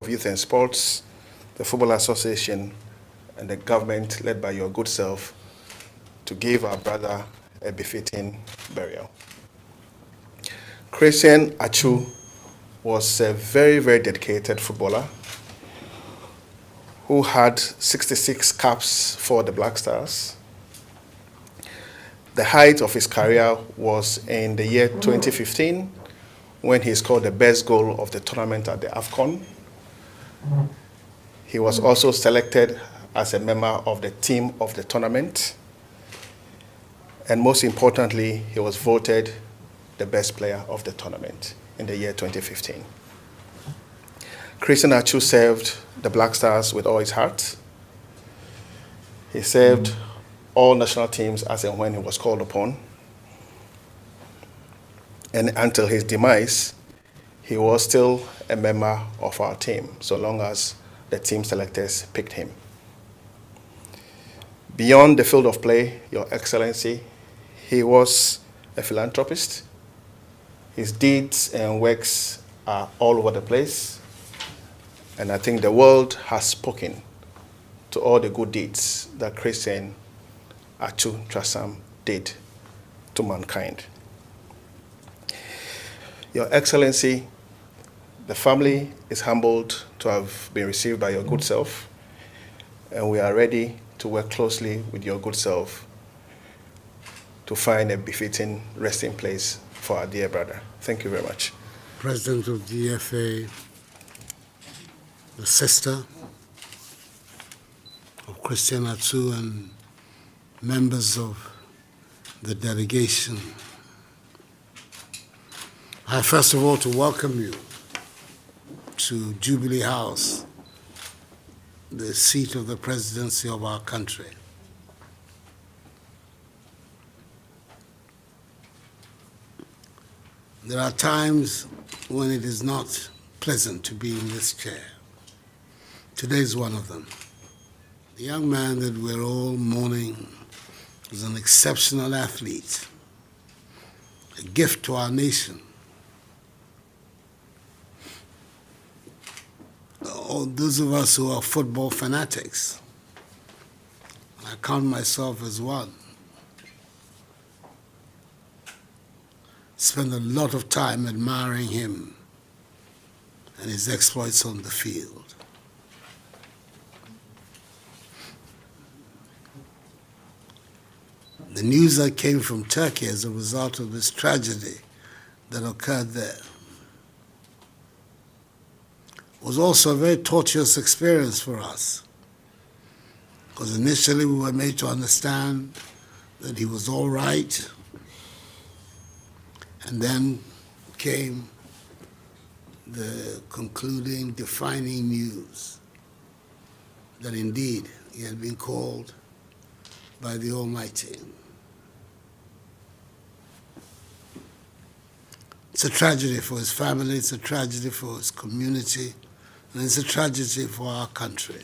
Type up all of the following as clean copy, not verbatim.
Youth and Sports, the Football Association, and the government led by your good self to give our brother a befitting burial. Christian Atsu was a very, very dedicated footballer who had 66 caps for the Black Stars. The height of his career was in the year 2015 when he scored the best goal of the tournament at the AFCON. He was also selected as a member of the team of the tournament. And most importantly, he was voted the best player of the tournament in the year 2015. Christian Atsu served the Black Stars with all his heart. He served all national teams as and when he was called upon. And until his demise, he was still a member of our team, so long as the team selectors picked him. Beyond the field of play, Your Excellency, he was a philanthropist. His deeds and works are all over the place. And I think the world has spoken to all the good deeds that Christian Atsu Trasam did to mankind. Your Excellency, the family is humbled to have been received by your good self, and we are ready to work closely with your good self to find a befitting resting place for our dear brother. Thank you very much. President of the FA, the sister of Christian Atsu, and members of the delegation. I have first of all to welcome you to Jubilee House, the seat of the presidency of our country. There are times when it is not pleasant to be in this chair. Today is one of them. The young man that we're all mourning is an exceptional athlete, a gift to our nation. All those of us who are football fanatics, I count myself as one, spend a lot of time admiring him and his exploits on the field. The news that came from Turkey as a result of this tragedy that occurred there was also a very tortuous experience for us, because initially we were made to understand that he was all right, and then came the concluding, defining news that indeed he had been called by the Almighty. It's a tragedy for his family, it's a tragedy for his community, and it's a tragedy for our country.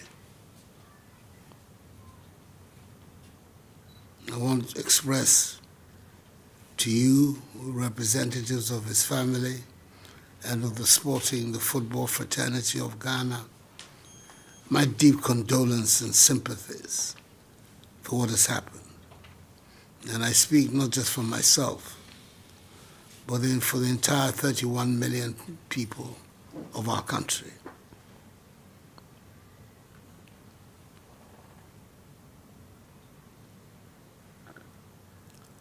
I want to express to you, representatives of his family and of the football fraternity of Ghana, my deep condolence and sympathies for what has happened. And I speak not just for myself, but for the entire 31 million people of our country.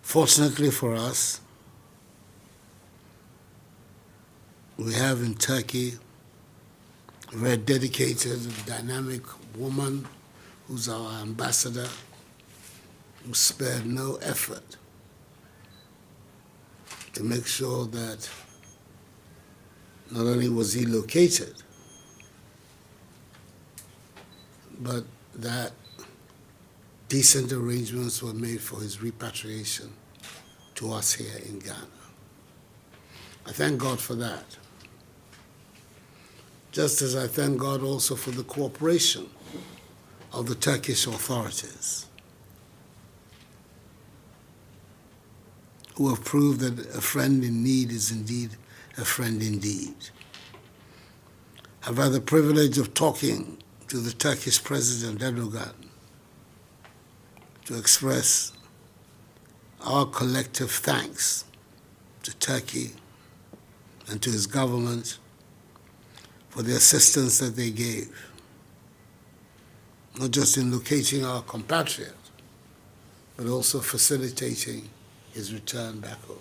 Fortunately for us, we have in Turkey a very dedicated, dynamic woman who's our ambassador, who spared no effort to make sure that not only was he located, but that decent arrangements were made for his repatriation to us here in Ghana. I thank God for that. Just as I thank God also for the cooperation of the Turkish authorities, who have proved that a friend in need is indeed a friend indeed. I've had the privilege of talking to the Turkish President Erdogan to express our collective thanks to Turkey and to his government for the assistance that they gave, not just in locating our compatriot, but also facilitating his return back home.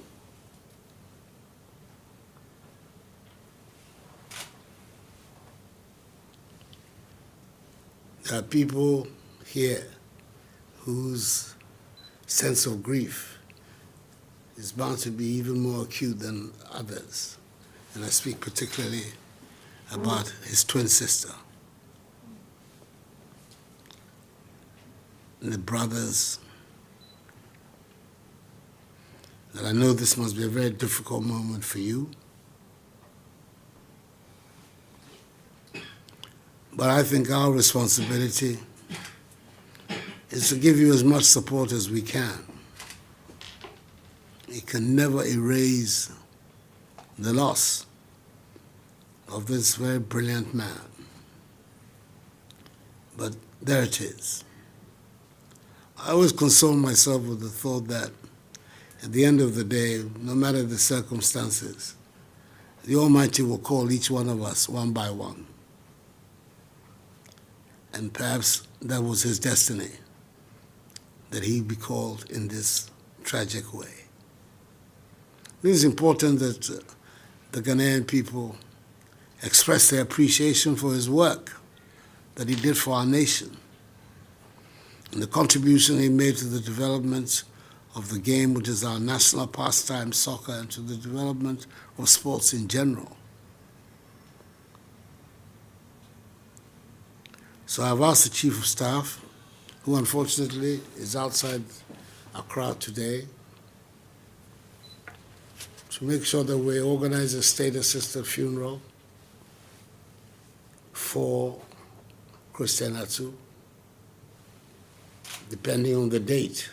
There are people here whose sense of grief is bound to be even more acute than others. And I speak particularly about his twin sister and the brothers. And I know this must be a very difficult moment for you. But I think our responsibility is to give you as much support as we can. It can never erase the loss of this very brilliant man. But there it is. I always console myself with the thought that at the end of the day, no matter the circumstances, the Almighty will call each one of us one by one. And perhaps that was his destiny, that he be called in this tragic way. It is important that the Ghanaian people express their appreciation for his work that he did for our nation and the contribution he made to the development of the game, which is our national pastime, soccer, and to the development of sports in general. So I've asked the Chief of Staff, who unfortunately is outside our crowd today, to make sure that we organize a state-assisted funeral for Christian Atsu, depending on the date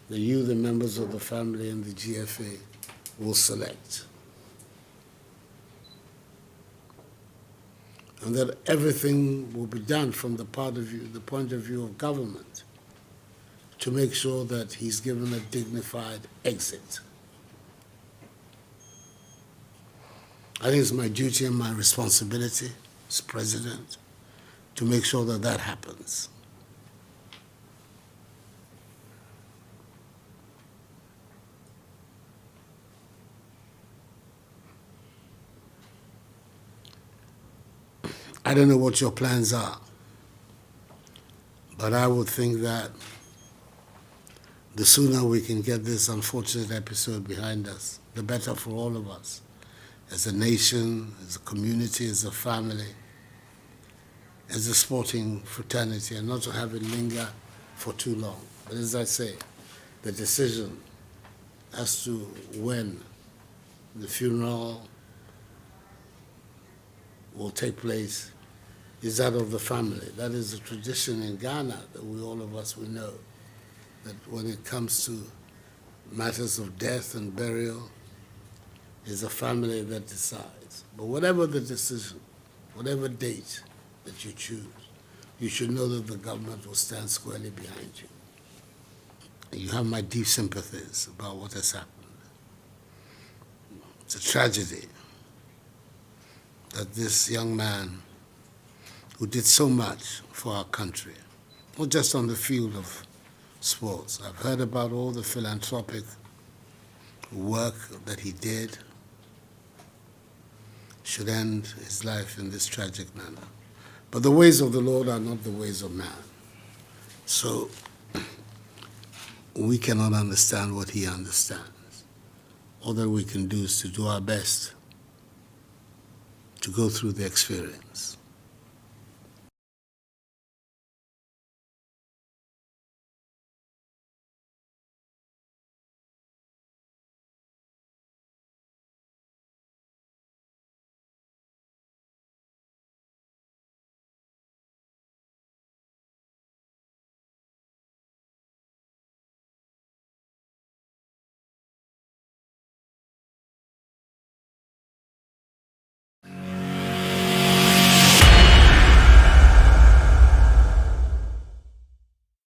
that you, the members of the family, and the GFA will select. And that everything will be done from the point of view of government to make sure that he's given a dignified exit. I think it's my duty and my responsibility as president to make sure that that happens. I don't know what your plans are, but I would think that the sooner we can get this unfortunate episode behind us, the better for all of us, as a nation, as a community, as a family, as a sporting fraternity, and not to have it linger for too long. But as I say, the decision as to when the funeral will take place is that of the family. That is a tradition in Ghana that all of us know, that when it comes to matters of death and burial, it's a family that decides. But whatever the decision, whatever date that you choose, you should know that the government will stand squarely behind you. And you have my deep sympathies about what has happened. It's a tragedy that this young man who did so much for our country, not just on the field of sports. I've heard about all the philanthropic work that he did, should end his life in this tragic manner. But the ways of the Lord are not the ways of man. So we cannot understand what he understands. All that we can do is to do our best to go through the experience.